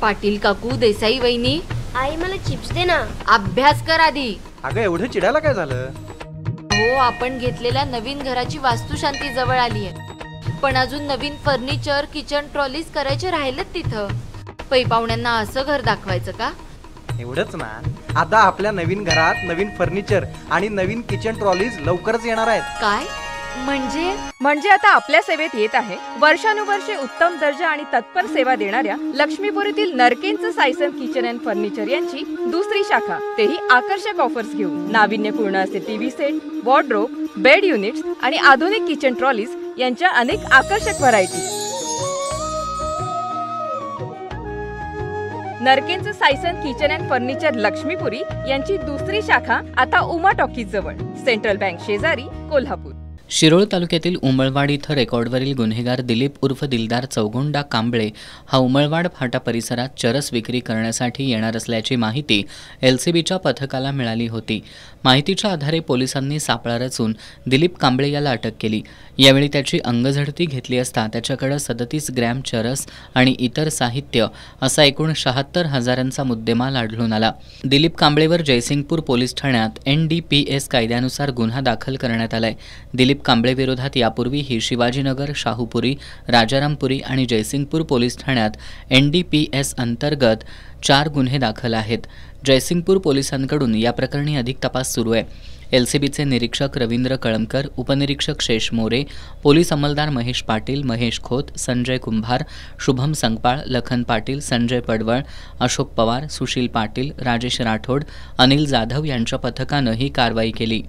पाटील काकू, देसाई वहिनी, आई मला चिप्स दे ना। अभ्यास कर आधी। अगं एवढं चिडायला काय झालं? हो, आपण घेतलेल्या नवीन घराची वास्तुशांती जवळ आली आहे, पण अजून नवीन फर्निचर, किचन ट्रॉलीज करायचे राहिलेत तिथं। पै पाहुण्यांना असं घर दाखवायचं का? एवढंच ना, आता आपल्या नवीन घरात नवीन फर्निचर आणि नवीन किचन ट्रॉलीज लवकरच येणार आहेत। काय म्हणजे आता आपल्या सेवेत येत आहे वर्षानुवर्षे उत्तम दर्जा आणि तत्पर सेवा देणाऱ्या लक्ष्मीपुरीतील नरकेंचं सायसन किचन अँड फर्निचर यांची दुसरी शाखा, तेही आकर्षक ऑफर्स घेऊन। नाविन्यपूर्ण असे TV set, wardrobe, bed units आणि आधुनिक किचन ट्रॉलीज यांच्या अनेक आकर्षक व्हरायटी। नरकेंचं Saisan kitchen and furniture Laxmipuri यांची दुसरी शाखा आता उमा टॉकीज जवळ, सेंट्रल बँक शेजारी, कोल्हापूर। शिरोळ तालुक्यातील उमळवाड इथं रेकॉर्डवरील गुन्हेगार दिलीप उर्फ दिलदार चौगुंडा कांबळे हा उमळवाड फाटा परिसरात चरस विक्री करण्यासाठी येणार असल्याची माहिती LCBच्या पथकाला मिळाली होती। माहितीच्या आधारे पोलिसांनी सापळा रचून दिलीप कांबळे याला अटक केली। यावेळी त्याची अंगझडती घेतली असता त्याच्याकडे 37 ग्रॅम चरस आणि इतर साहित्य असा एकूण 76,000चा मुद्देमाल आढळून आला। दिलीप कांबळेवर जयसिंगपूर पोलीस ठाण्यात NDPS कायद्यानुसार गुन्हा दाखल करण्यात आलाय। दिलीप कांबळे विरोधात यापूर्वीही शिवाजीनगर, शाहूपुरी, राजारामपुरी आणि जयसिंगपूर पोलीस ठाण्यात NDPS अंतर्गत 4 गुन्हे दाखल आहेत। जयसिंगपूर पोलिसांकडून या प्रकरणी अधिक तपास सुरू आहे। LCBचे निरीक्षक रवींद्र कळमकर, उपनिरीक्षक शेष मोरे, पोलीस अंमलदार महेश पाटील, महेश खोत, संजय कुंभार, शुभम संगपाळ, लखन पाटील, संजय पडवळ, अशोक पवार, सुशील पाटील, राजेश राठोड, अनिल जाधव यांच्या पथकानं ही कारवाई केली।